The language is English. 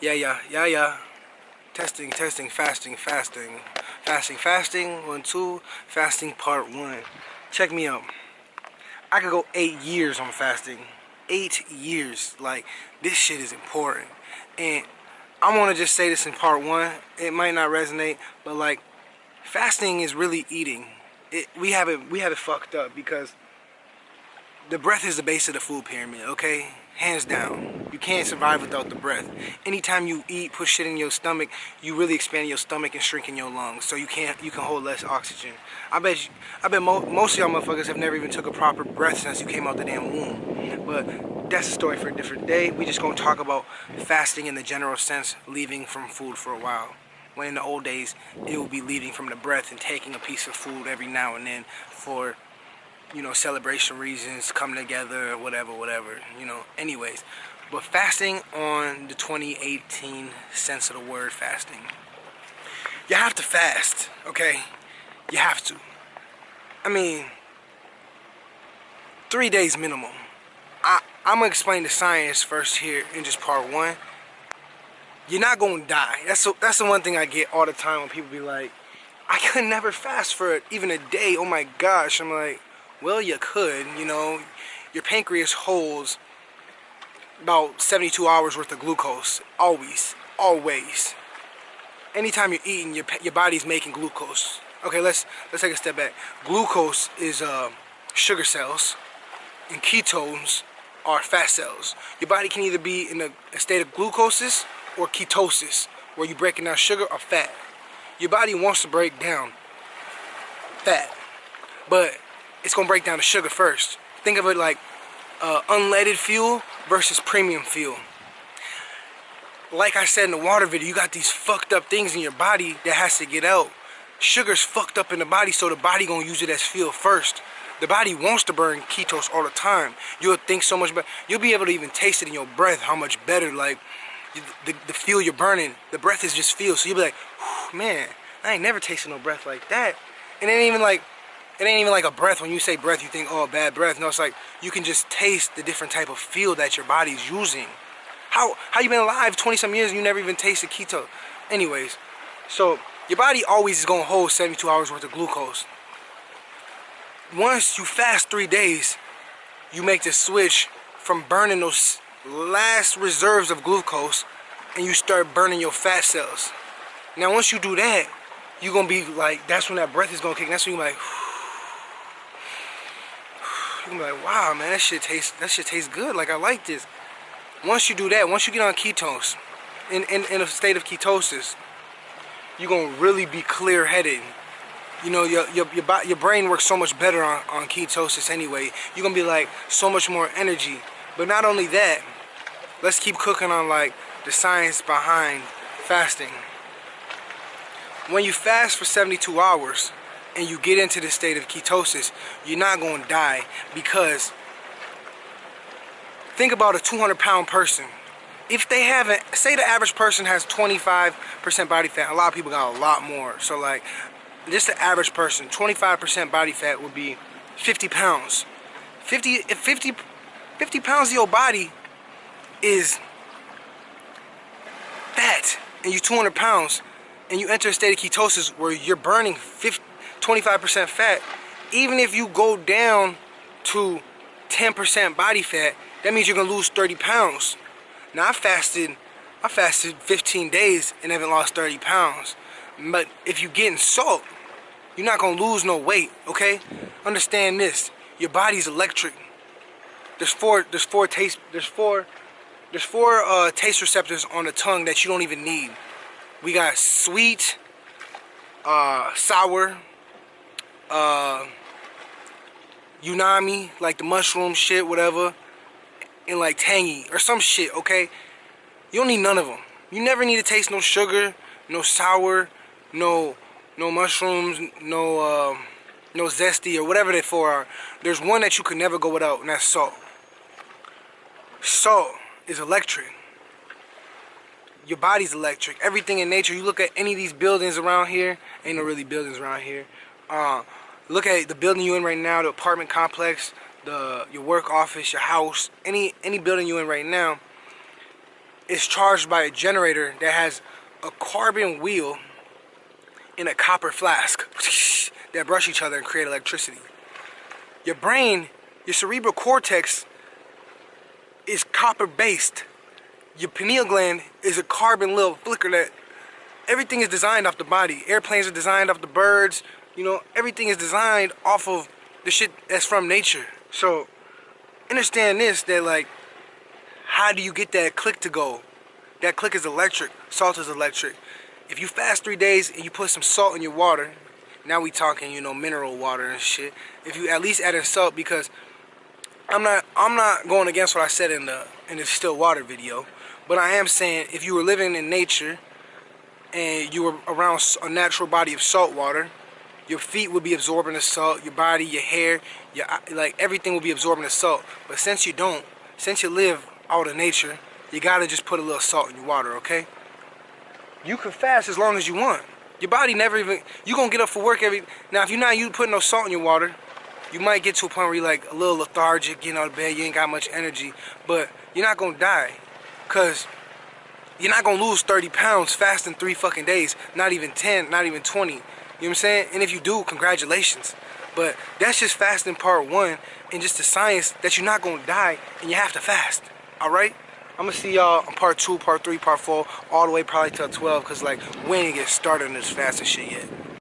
Yeah. Testing, fasting. Fasting, 1, 2, fasting part 1. Check me out. I could go 8 years on fasting. 8 years. Like, this shit is important. And I want to just say this in part 1. It might not resonate, but like, fasting is really eating. We have it fucked up because the breath is the base of the food pyramid, okay? Hands down. You can't survive without the breath. Anytime you eat, put shit in your stomach, you really expand your stomach and shrinking your lungs, so you can hold less oxygen. I bet most of y'all motherfuckers have never even took a proper breath since you came out the damn womb. But that's a story for a different day. We just gonna talk about fasting in the general sense, leaving from food for a while. When in the old days, it would be leaving from the breath and taking a piece of food every now and then for, you know, celebration reasons, come together, whatever, you know, anyways. But fasting on the 2018 sense of the word fasting. You have to fast, okay? You have to. I mean, 3 days minimum. I'm gonna explain the science first here in just part 1. You're not gonna die. That's the one thing I get all the time when people be like, I could never fast for even a day, oh my gosh. I'm like, well, you could, you know. Your pancreas holds about 72 hours worth of glucose. Always. Anytime you're eating, your body's making glucose. Okay, let's take a step back. Glucose is sugar cells, and ketones are fat cells. Your body can either be in a state of glucosis or ketosis, where you're breaking down sugar or fat. Your body wants to break down fat, but it's gonna break down the sugar first. Think of it like unleaded fuel versus premium fuel. Like I said in the water video, you got these fucked up things in your body that has to get out. Sugar's fucked up in the body, so the body gonna use it as fuel first. The body wants to burn ketones all the time. You'll think so much better. You'll be able to even taste it in your breath, how much better, like, the fuel you're burning, the breath is just fuel. So you'll be like, man, I ain't never tasted no breath like that. And it ain't even like a breath. When you say breath, you think, oh, bad breath. No, it's like you can just taste the different type of fuel that your body's using. How you been alive 20-some years and you never even tasted keto? Anyways, so your body always is gonna hold 72 hours worth of glucose. Once you fast 3 days, you make the switch from burning those last reserves of glucose and you start burning your fat cells. Now once you do that, you're gonna be like, that's when that breath is gonna kick. That's when you're like, you're gonna be like, wow, man, that shit tastes good. Like, I like this. Once you do that, once you get on ketones, in a state of ketosis, you're gonna really be clear-headed. You know, your brain works so much better on ketosis anyway. You're gonna be like so much more energy. But not only that, let's keep cooking on like the science behind fasting. When you fast for 72 hours and you get into the state of ketosis, you're not gonna die, because think about a 200-pound person. If they haven't, say the average person has 25% body fat, a lot of people got a lot more. So like, just the average person, 25% body fat would be 50 pounds. 50 pounds of your body is fat, and you 200 pounds, and you enter a state of ketosis where you're burning 25% fat. Even if you go down to 10% body fat, that means you're gonna lose 30 pounds. Now I fasted 15 days and haven't lost 30 pounds. But if you're getting salt, you're not gonna lose no weight, okay? Understand this. Your body's electric. There's four taste receptors on the tongue that you don't even need. We got sweet, sour, unami, like the mushroom shit, whatever, and like tangy or some shit, okay? You don't need none of them. You never need to taste no sugar, no sour, no mushrooms, no zesty or whatever they for are. There's one that you could never go without, and that's salt. Salt is electric. Your body's electric. Everything in nature. You look at any of these buildings around here. Ain't no really buildings around here. Look at the building you in right now, the apartment complex, your work office, your house, any building you in right now. is charged by a generator that has a carbon wheel in a copper flask that brush each other and create electricity. Your brain, your cerebral cortex is copper based. Your pineal gland is a carbon little flicker that everything is designed off the body. Airplanes are designed off the birds. You know, everything is designed off of the shit that's from nature. So understand this, that like, how do you get that click to go? That click is electric. Salt is electric. If you fast 3 days and you put some salt in your water, now we talking, you know, mineral water and shit. If you at least add in salt, because I'm not going against what I said in the still water video, but I am saying if you were living in nature and you were around a natural body of salt water, your feet would be absorbing the salt, your body, your hair, your like everything will be absorbing the salt. But since you don't, since you live out in nature, you gotta just put a little salt in your water, okay? You can fast as long as you want. Your body never even, you gonna get up for work now if you're not putting no salt in your water, you might get to a point where you're like a little lethargic, getting out of bed, you ain't got much energy, but you're not gonna die. Cause you're not gonna lose 30 pounds fasting 3 fucking days, not even 10, not even 20. You know what I'm saying? And if you do, congratulations. But that's just fasting part 1 and just the science that you're not gonna die and you have to fast. Alright? I'm gonna see y'all on part 2, part 3, part 4, all the way probably till 12, cause like we ain't get started on this fasting shit yet.